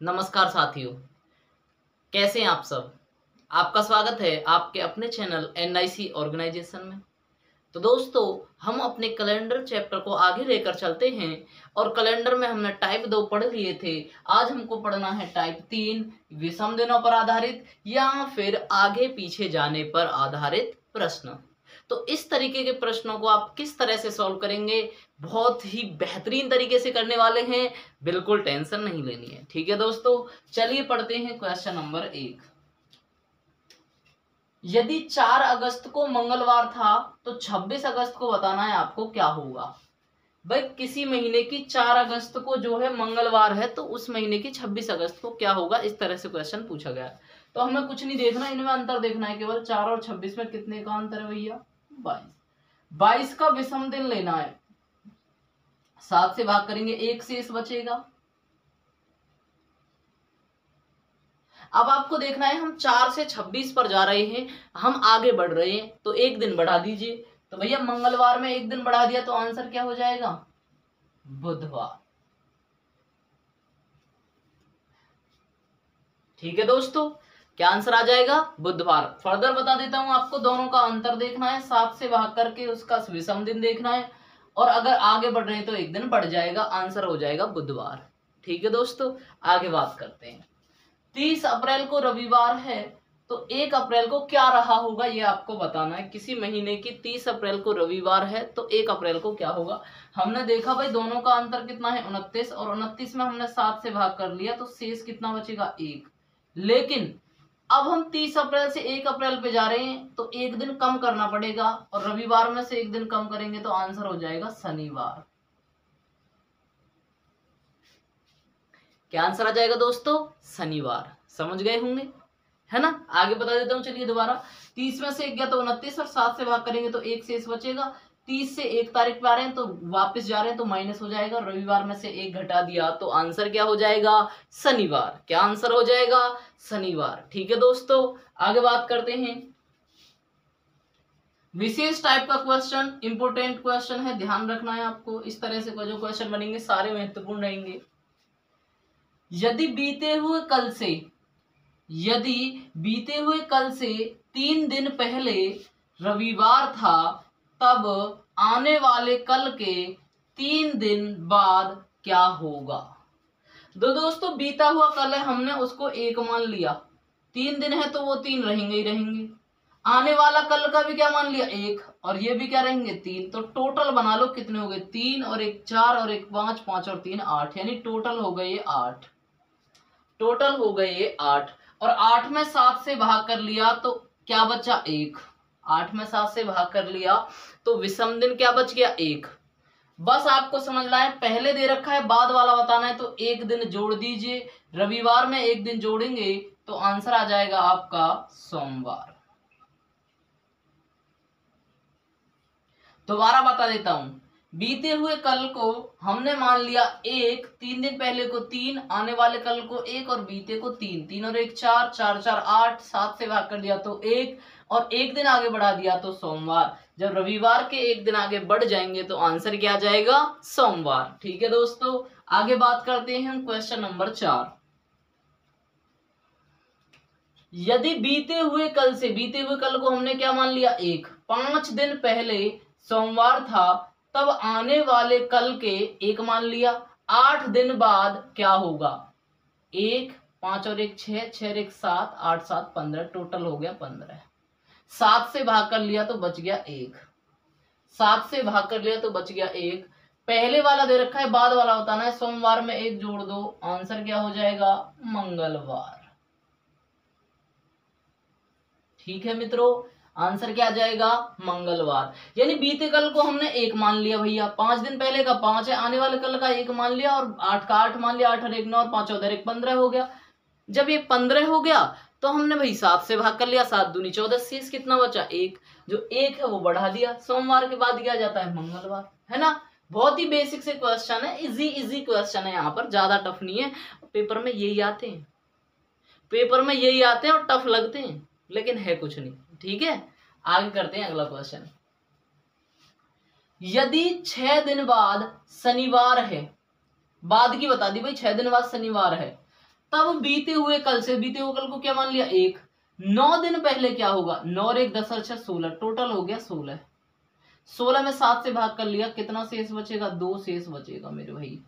नमस्कार साथियों, कैसे हैं आप सब। आपका स्वागत है आपके अपने चैनल एनआईसी ऑर्गेनाइजेशन में। तो दोस्तों, हम अपने कैलेंडर चैप्टर को आगे लेकर चलते हैं और कैलेंडर में हमने टाइप 2 पढ़ लिए थे। आज हमको पढ़ना है टाइप 3, विषम दिनों पर आधारित या फिर आगे पीछे जाने पर आधारित प्रश्न। तो इस तरीके के प्रश्नों को आप किस तरह से सॉल्व करेंगे, बहुत ही बेहतरीन तरीके से करने वाले हैं, बिल्कुल टेंशन नहीं लेनी है। ठीक है दोस्तों, चलिए पढ़ते हैं क्वेश्चन नंबर 1। यदि 4 अगस्त को मंगलवार था तो 26 अगस्त को बताना है आपको क्या होगा। भाई किसी महीने की 4 अगस्त को जो है मंगलवार है तो उस महीने की 26 अगस्त को क्या होगा, इस तरह से क्वेश्चन पूछा गया। तो हमें कुछ नहीं देखना, इनमें अंतर देखना है, केवल 4 और 26 में कितने का अंतर है भैया, 22। 22 का विषम दिन लेना है, 7 से भाग करेंगे, 1 शेष बचेगा। अब आपको देखना है, हम 4 से 26 पर जा रहे हैं, हम आगे बढ़ रहे हैं, तो 1 दिन बढ़ा दीजिए। तो भैया मंगलवार में 1 दिन बढ़ा दिया तो आंसर क्या हो जाएगा, बुधवार। ठीक है दोस्तों, क्या आंसर आ जाएगा, बुधवार। फर्दर बता देता हूं आपको, दोनों का अंतर देखना है, 7 से भाग करके उसका विषम दिन देखना है, और अगर आगे बढ़ रहे हैं तो 1 दिन बढ़ जाएगा, आंसर हो जाएगा बुधवार। ठीक है दोस्तों, आगे बात करते हैं। 30 अप्रैल को रविवार है तो 1 अप्रैल को क्या रहा होगा, ये आपको बताना है। किसी महीने की 30 अप्रैल को रविवार है तो 1 अप्रैल को क्या होगा। हमने देखा भाई दोनों का अंतर कितना है, 29, और 29 में हमने 7 से भाग कर लिया तो शेष कितना बचेगा, 1। लेकिन अब हम 30 अप्रैल से 1 अप्रैल पे जा रहे हैं तो 1 दिन कम करना पड़ेगा, और रविवार में से 1 दिन कम करेंगे तो आंसर हो जाएगा शनिवार। क्या आंसर आ जाएगा दोस्तों, शनिवार। समझ गए होंगे, है ना। आगे बता देता हूं, चलिए दोबारा। 30 में से 1 गया तो 29, और 7 से भाग करेंगे तो 1 शेष बचेगा। 30 से 1 तारीख पे आ रहे हैं तो वापस जा रहे हैं तो माइनस हो जाएगा, रविवार में से 1 घटा दिया तो आंसर क्या हो जाएगा, शनिवार। क्या आंसर हो जाएगा, शनिवार। ठीक है दोस्तों, आगे बात करते हैं। विशेष टाइप का क्वेश्चन, इंपोर्टेंट क्वेश्चन है, ध्यान रखना है आपको। इस तरह से जो क्वेश्चन बनेंगे सारे महत्वपूर्ण रहेंगे। यदि बीते हुए कल से 3 दिन पहले रविवार था, तब आने वाले कल के 3 दिन बाद क्या होगा। दोस्तों, बीता हुआ कल है, हमने उसको 1 मान लिया, 3 दिन है तो वो 3 रहेंगे ही रहेंगे। आने वाला कल का भी क्या मान लिया, 1, और ये भी क्या रहेंगे, 3। तो टोटल बना लो कितने हो गए, 3 और 1 4 और 1 5, 5 और 3 8, यानी टोटल हो गए ये 8। टोटल हो गए ये 8, और 8 में 7 से भाग कर लिया तो क्या बचा, 1। 8 में 7 से भाग कर लिया तो विषम दिन क्या बच गया, 1। बस आपको समझना है, पहले दे रखा है, बाद वाला बताना है तो 1 दिन जोड़ दीजिए। रविवार में 1 दिन जोड़ेंगे तो आंसर आ जाएगा आपका सोमवार। दोबारा बता देता हूं, बीते हुए कल को हमने मान लिया 1, 3 दिन पहले को 3, आने वाले कल को 1, और बीते को 3। 3 और 1 4, 4 4 8, 7 से भाग कर दिया तो 1, और 1 दिन आगे बढ़ा दिया तो सोमवार। जब रविवार के 1 दिन आगे बढ़ जाएंगे तो आंसर क्या आ जाएगा, सोमवार। ठीक है दोस्तों, आगे बात करते हैं हम क्वेश्चन नंबर 4। यदि बीते हुए कल को हमने क्या मान लिया, 1, 5 दिन पहले सोमवार था, तब आने वाले कल के 1 मान लिया, 8 दिन बाद क्या होगा, 1, 5 और 1 6, 6 और 1 7, 8 7 15, टोटल हो गया 15। 7 से भाग कर लिया तो बच गया 1, 7 से भाग कर लिया तो बच गया 1। पहले वाला दे रखा है, बाद वाला बताना है। सोमवार में 1 जोड़ दो, आंसर क्या हो जाएगा, मंगलवार। ठीक है मित्रों, आंसर क्या आ जाएगा, मंगलवार। यानी बीते कल को हमने 1 मान लिया भैया, 5 दिन पहले का 5 है, आने वाले कल का 1 मान लिया, और 8 का 8 मान लिया, 8 और 1 9, और 5 और 1 15 हो गया। जब ये 15 हो गया तो हमने भाई 7 से भाग कर लिया, 7 दूनी 14, शेष कितना बचा, 1। जो 1 है वो बढ़ा दिया, सोमवार के बाद क्या जाता है, मंगलवार, है ना। बहुत ही बेसिक से क्वेश्चन है, इजी क्वेश्चन है, यहाँ पर ज्यादा टफ नहीं है। पेपर में यही आते हैं और टफ लगते हैं, लेकिन है कुछ नहीं। ठीक है, आगे करते हैं अगला क्वेश्चन। यदि 6 दिन बाद शनिवार है, बाद की बता दी भाई, 6 दिन बाद शनिवार है, तब बीते हुए कल से, बीते हुए कल को क्या मान लिया 1, 9 दिन पहले क्या होगा, 9 और 1 10 और 6 16, टोटल हो गया 16। 16 में 7 से भाग कर लिया, कितना शेष बचेगा, 2 शेष बचेगा मेरे भाई।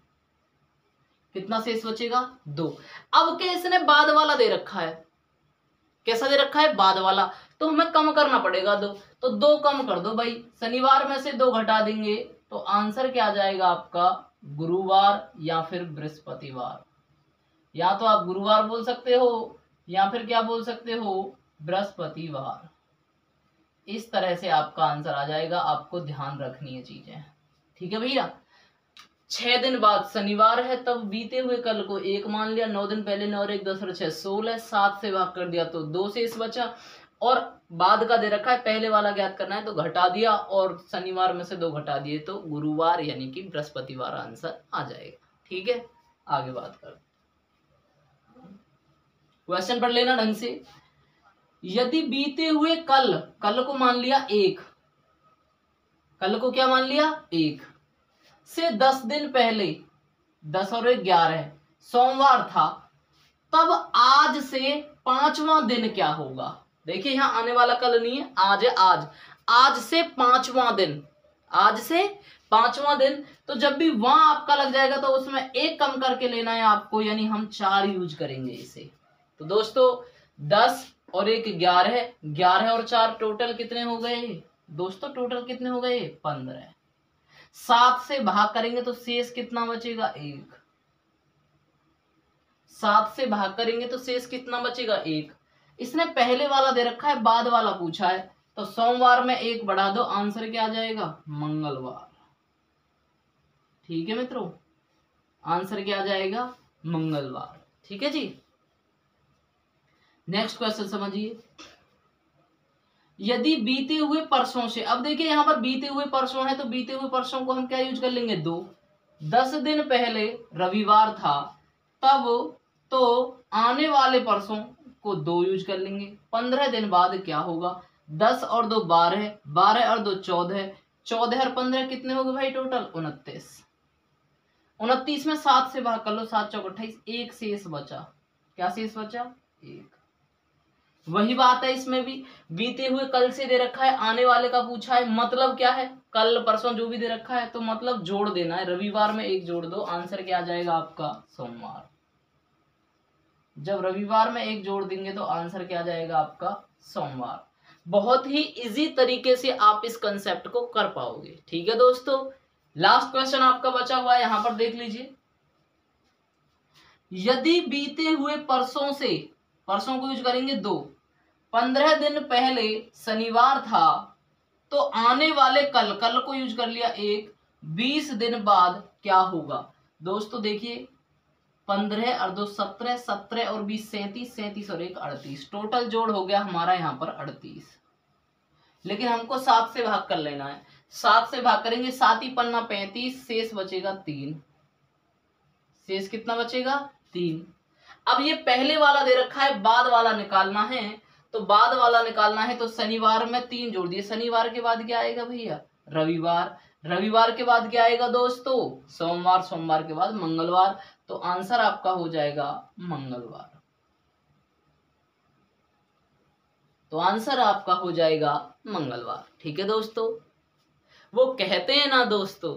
कितना शेष बचेगा, 2। अब क्या इसने बाद वाला दे रखा है, कैसा दे रखा है, बाद वाला, तो हमें कम करना पड़ेगा 2, तो 2 कम कर दो भाई, शनिवार में से 2 घटा देंगे तो आंसर क्या आ जाएगा आपका, गुरुवार या फिर बृहस्पतिवार। या तो आप गुरुवार बोल सकते हो या फिर क्या बोल सकते हो, बृहस्पतिवार। इस तरह से आपका आंसर आ जाएगा, आपको ध्यान रखनी है चीजें, ठीक है भैया। 6 दिन बाद शनिवार है, तब बीते हुए कल को 1 मान लिया, 9 दिन पहले 9 और 1 10 और 6 16, 7 से भाग कर दिया तो 2 शेष बचा, और बाद का दे रखा है, पहले वाला ज्ञात करना है तो घटा दिया, और शनिवार में से 2 घटा दिए तो गुरुवार यानी कि बृहस्पतिवार आंसर आ जाएगा, ठीक है। आगे बात कर, क्वेश्चन पढ़ लेना ढंग से। यदि बीते हुए कल, कल को मान लिया 1, कल को क्या मान लिया 1 से 10 दिन पहले, 10 और 1 11 सोमवार था, तब आज से 5वां दिन क्या होगा। देखिए यहां आने वाला कल नहीं है, आज है, आज से 5वां दिन, आज से 5वां दिन, तो जब भी वहां आपका लग जाएगा तो उसमें 1 कम करके लेना है आपको, यानी हम 4 यूज करेंगे इसे। तो दोस्तों 10 और 1 11, 11 और 4 टोटल कितने हो गए दोस्तों, टोटल कितने हो गए 15। 7 से भाग करेंगे तो शेष कितना बचेगा 1, 7 से भाग करेंगे तो शेष कितना बचेगा 1। इसने पहले वाला दे रखा है, बाद वाला पूछा है, तो सोमवार में 1 बढ़ा दो, आंसर क्या आ जाएगा, मंगलवार। ठीक है मित्रों, आंसर क्या आ जाएगा, मंगलवार। ठीक है जी। नेक्स्ट क्वेश्चन समझिए। यदि बीते हुए परसों से, अब देखिए यहां पर बीते हुए परसों है, तो बीते हुए परसों को हम क्या यूज कर लेंगे 2। 10 दिन पहले रविवार था, तब तो आने वाले परसों को 2 यूज कर लेंगे। 15 दिन बाद क्या होगा, 10 और 2 12, 12 और 2 14, 14 और 15 कितने हो गए भाई टोटल 29। 29 में 7 से भाग कर लो, 7 चौक 28, 1 शेष बचा। क्या शेष बचा, 1। वही बात है इसमें भी, बीते हुए कल से दे रखा है, आने वाले का पूछा है, मतलब क्या है, कल परसों जो भी दे रखा है, तो मतलब जोड़ देना है, रविवार में 1 जोड़ दो, आंसर क्या आ जाएगा आपका सोमवार। जब रविवार में 1 जोड़ देंगे तो आंसर क्या आ जाएगा आपका सोमवार। बहुत ही इजी तरीके से आप इस कंसेप्ट को कर पाओगे। ठीक है दोस्तों, लास्ट क्वेश्चन आपका बचा हुआ है, यहां पर देख लीजिए। यदि बीते हुए परसों से, परसों को यूज करेंगे 2, 15 दिन पहले शनिवार था, तो आने वाले कल, कल को यूज कर लिया 1, 20 दिन बाद क्या होगा। दोस्तों देखिए 15 और 2 17, 17 और 20 37, 37 और 1 38, टोटल जोड़ हो गया हमारा यहाँ पर 38। लेकिन हमको 7 से भाग कर लेना है, 7 से भाग करेंगे, 7 ही पन्ना 35, शेष बचेगा 3। शेष कितना बचेगा 3। अब ये पहले वाला दे रखा है, बाद वाला निकालना है, तो बाद वाला निकालना है तो शनिवार में 3 जोड़ दिए, शनिवार के बाद क्या आएगा भैया रविवार, रविवार के बाद क्या आएगा दोस्तों सोमवार, सोमवार के बाद मंगलवार, तो आंसर आपका हो जाएगा मंगलवार। तो आंसर आपका हो जाएगा मंगलवार। ठीक है दोस्तों, वो कहते हैं ना दोस्तों,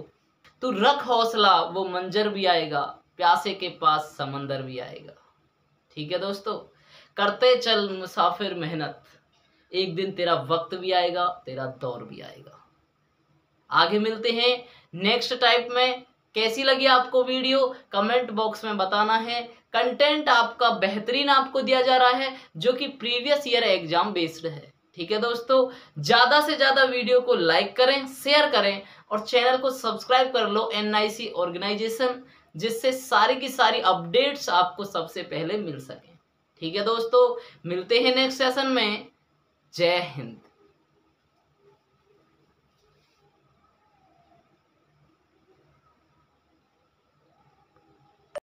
तू रख हौसला वो मंजर भी आएगा, प्यासे के पास समंदर भी आएगा। ठीक है दोस्तों, करते चल मुसाफिर मेहनत, एक दिन तेरा वक्त भी आएगा, तेरा दौर भी आएगा। आगे मिलते हैं नेक्स्ट टाइप में। कैसी लगी आपको वीडियो कमेंट बॉक्स में बताना है। कंटेंट आपका बेहतरीन आपको दिया जा रहा है, जो कि प्रीवियस ईयर एग्जाम बेस्ड है। ठीक है दोस्तों, ज्यादा से ज्यादा वीडियो को लाइक करें, शेयर करें और चैनल को सब्सक्राइब कर लो NIC ऑर्गेनाइजेशन, जिससे सारी की सारी अपडेट्स आपको सबसे पहले मिल सके। ठीक है दोस्तों, मिलते हैं नेक्स्ट सेशन में। जय हिंद।